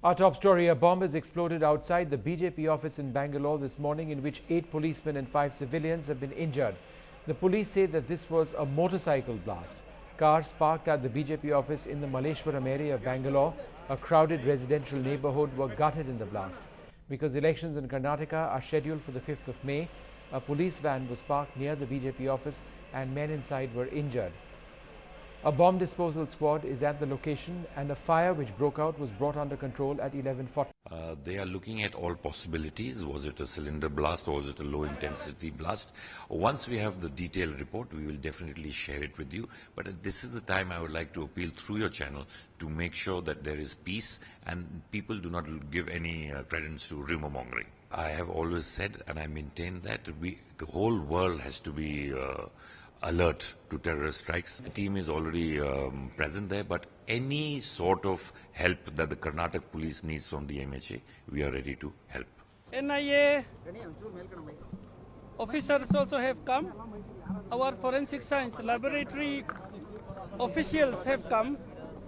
Our top story, a bomb has exploded outside the BJP office in Bangalore this morning, in which 8 policemen and 5 civilians have been injured. The police say that this was a motorcycle blast. Cars parked at the BJP office in the Malleshwaram area of Bangalore, a crowded residential neighborhood, were gutted in the blast. Because elections in Karnataka are scheduled for the 5th of May, a police van was parked near the BJP office and men inside were injured. A bomb disposal squad is at the location and a fire which broke out was brought under control at 11:40. They are looking at all possibilities. Was it a cylinder blast or was it a low intensity blast? Once we have the detailed report, we will definitely share it with you. But this is the time I would like to appeal through your channel to make sure that there is peace and people do not give any credence to rumor mongering. I have always said, and I maintain that the whole world has to be alert to terrorist strikes. The team is already present there, but any sort of help that the Karnataka police needs from the MHA, we are ready to help. NIA officers also have come. Our forensic science laboratory officials have come.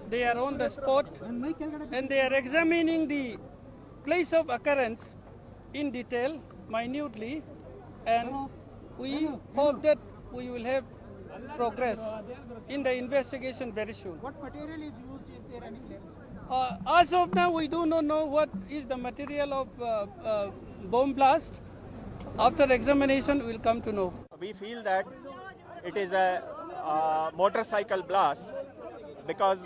They are on the spot and they are examining the place of occurrence in detail, minutely, and we hope that we will have progress in the investigation very soon. What material is used? Is there any claims? As of now, we do not know what is the material of bomb blast. After examination, we will come to know. We feel that it is a motorcycle blast because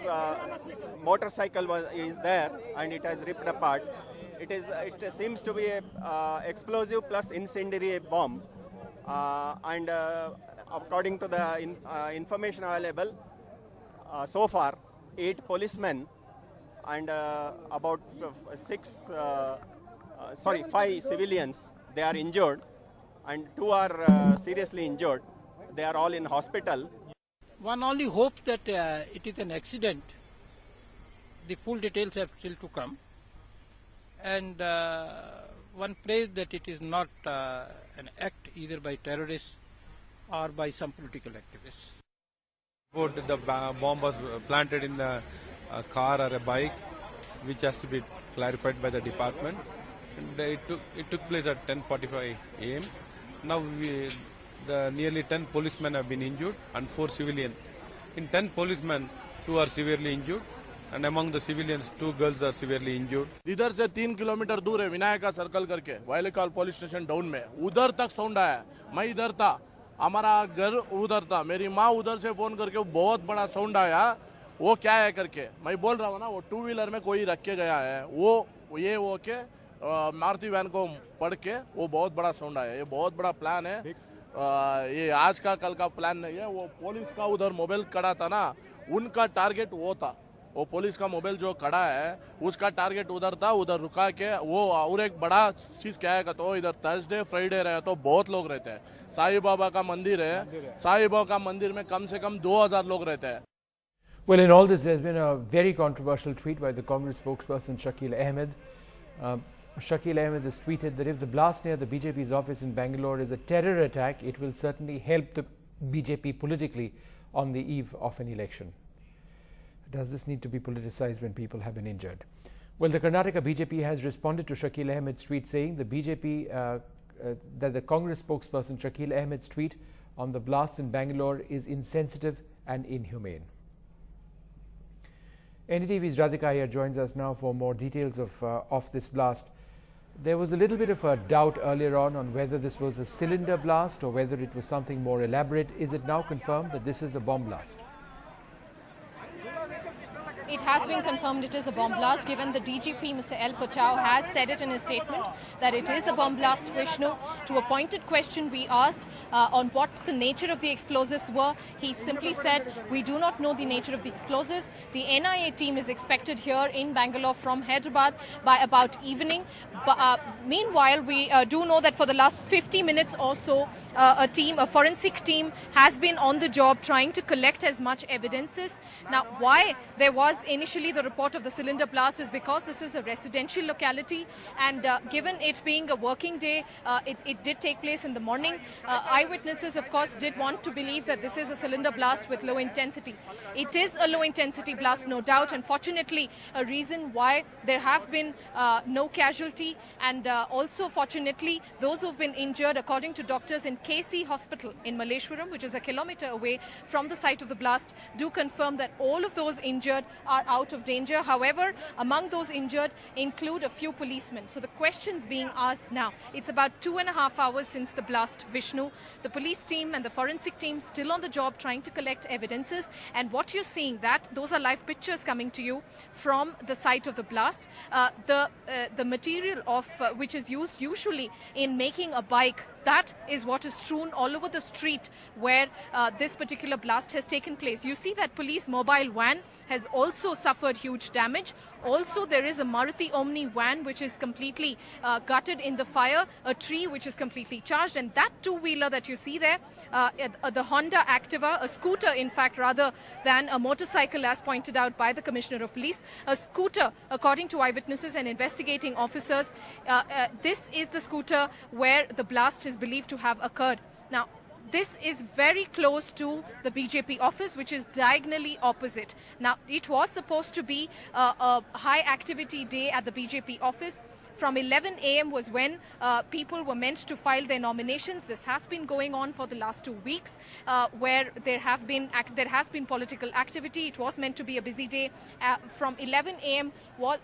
motorcycle is there and it has ripped apart. It seems to be a explosive plus incendiary bomb. And according to the information available, so far 8 policemen and about 5 civilians, they are injured and 2 are seriously injured. They are all in hospital. One only hopes that it is an accident. The full details have still to come. And one prays that it is not an act either by terrorists or by some political activists. The bomb was planted in a car or a bike, which has to be clarified by the department. And it took place at 10:45 a.m. Now nearly 10 policemen have been injured and 4 civilians. In 10 policemen, 2 are severely injured. And among the civilians, 2 girls are severely injured. इधर से 3 kilometre दूर है Vinayaka circle करके वायलेकाल police station down में उधर तक sound आया। मैं इधर था, हमारा घर उधर था, मेरी माँ उधर से फोन करके बहुत बड़ा साउंड आया, वो क्या है करके मैं बोल रहा हूँ ना, वो 2 व्हीलर में कोई रख के गया है, वो के मारुति वैन को पड़ के वो बहुत बड़ा साउंड आया। ये बहुत बड़ा प्लान है, ये आज का कल का प्लान नहीं है। वो पुलिस का उधर मोबाइल खड़ा था ना, उनका टारगेट वो था। वो पुलिस का मोबाइल जो खड़ा है उसका टारगेट उधर था, उधर रुका के वो और एक बड़ा चीज क्या है तो इधर थर्सडे फ्राइडे रहे तो बहुत लोग रहते हैं। साईं बाबा का मंदिर है, साईं बाबा का मंदिर में कम से कम 2000 लोग रहते हैं। Well, in all this, there's been a very controversial tweet by the Congress spokesperson Shakil Ahmed. Shakil Ahmed has tweeted that if the blast near the BJP's office in Bangalore is a terror attack, it will certainly help the BJP politically on the eve of an election. Does this need to be politicized when people have been injured? Well, the Karnataka BJP has responded to Shakil Ahmed's tweet, saying that the Congress spokesperson Shakil Ahmed's tweet on the blasts in Bangalore is insensitive and inhumane. NDTV's Radhika Iyer joins us now for more details of this blast. There was a little bit of a doubt earlier on whether this was a cylinder blast or whether it was something more elaborate. Is it now confirmed that this is a bomb blast? It has been confirmed it is a bomb blast, given the DGP, Mr. L. Pachau, has said it in his statement that it is a bomb blast, Vishnu. To a pointed question we asked on what the nature of the explosives were, he simply said, we do not know the nature of the explosives. The NIA team is expected here in Bangalore from Hyderabad by about evening. Meanwhile, we do know that for the last 50 minutes or so, a forensic team has been on the job trying to collect as much evidences. Now, why there was initially the report of the cylinder blast is because this is a residential locality, and given it being a working day, it did take place in the morning. Eyewitnesses, of course, did want to believe that this is a cylinder blast with low intensity. It is a low intensity blast, no doubt, and fortunately a reason why there have been no casualty, and also fortunately those who've been injured, according to doctors in KC Hospital in Malleshwaram, which is a kilometer away from the site of the blast, do confirm that all of those injured are out of danger. However, among those injured include a few policemen. So the questions being asked now, it's about 2.5 hours since the blast, Vishnu. The police team and the forensic team still on the job trying to collect evidences, and what you're seeing, that those are live pictures coming to you from the site of the blast. The material of which is used usually in making a bike, that is what is strewn all over the street where this particular blast has taken place. You see that police mobile van has also suffered huge damage. Also, there is a Maruti Omni van which is completely gutted in the fire, a tree which is completely charged, and that two-wheeler that you see there, the Honda Activa, a scooter in fact rather than a motorcycle as pointed out by the Commissioner of Police, a scooter according to eyewitnesses and investigating officers, this is the scooter where the blast is believed to have occurred. Now, this is very close to the BJP office, which is diagonally opposite. Now, it was supposed to be a high activity day at the BJP office. From 11 a.m. was when people were meant to file their nominations. This has been going on for the last 2 weeks, where there has been political activity. It was meant to be a busy day. From 11 a.m.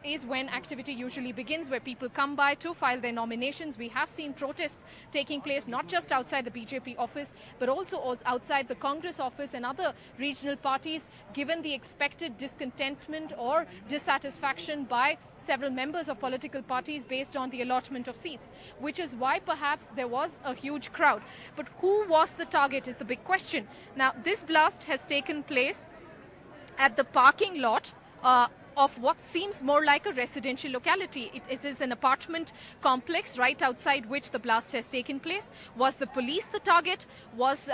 is when activity usually begins, where people come by to file their nominations. We have seen protests taking place not just outside the BJP office, but also outside the Congress office and other regional parties, given the expected discontentment or dissatisfaction by several members of political parties based on the allotment of seats, which is why perhaps there was a huge crowd. But who was the target is the big question. Now, this blast has taken place at the parking lot of what seems more like a residential locality. It is an apartment complex right outside which the blast has taken place. Was the police the target? Was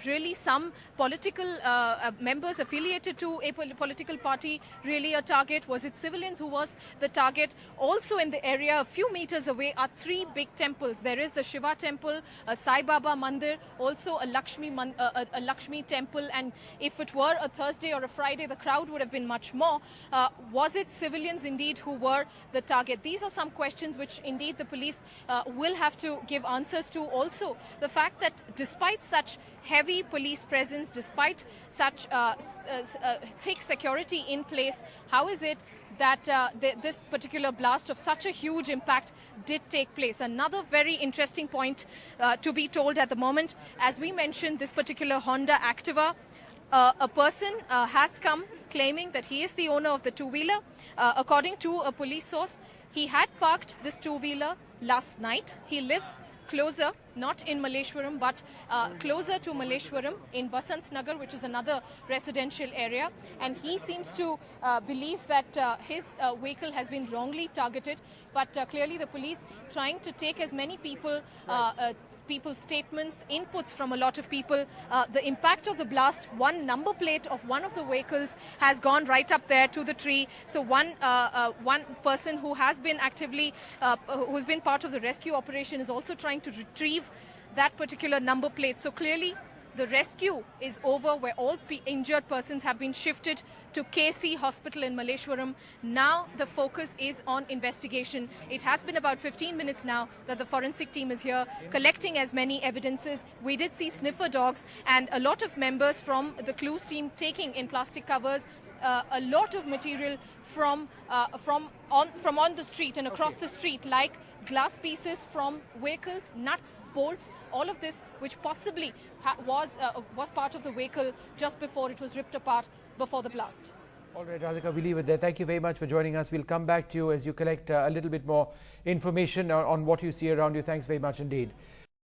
really some political members affiliated to a political party really a target? Was it civilians who was the target? Also in the area, a few meters away, are 3 big temples. There is the Shiva temple, a Sai Baba mandir, also a Lakshmi temple. And if it were a Thursday or a Friday, the crowd would have been much more. Was it civilians indeed who were the target? These are some questions which indeed the police will have to give answers to. Also, the fact that despite such heavy police presence, despite such thick security in place, how is it that this particular blast of such a huge impact did take place? Another very interesting point to be told at the moment, as we mentioned, this particular Honda Activa, a person has come claiming that he is the owner of the two-wheeler. According to a police source, he had parked this two-wheeler last night. He lives closer, not in Malleshwaram, but closer to Malleshwaram in Vasant Nagar, which is another residential area. And he seems to believe that his vehicle has been wrongly targeted. But clearly the police trying to take as many people's statements, inputs from a lot of people. The impact of the blast, one number plate of one of the vehicles has gone right up there to the tree. So one person who has been actively, who's been part of the rescue operation, is also trying to retrieve that particular number plate. So clearly the rescue is over, where all injured persons have been shifted to KC Hospital in Malleshwaram. Now the focus is on investigation. It has been about 15 minutes now that the forensic team is here collecting as many evidences. We did see sniffer dogs and a lot of members from the clues team taking in plastic covers a lot of material from on the street and across the street, like glass pieces from vehicles, nuts, bolts, all of this which possibly was part of the vehicle just before it was ripped apart before the blast. All right, Radhika, we'll leave it there. Thank you very much for joining us. We'll come back to you as you collect a little bit more information on what you see around you. Thanks very much indeed.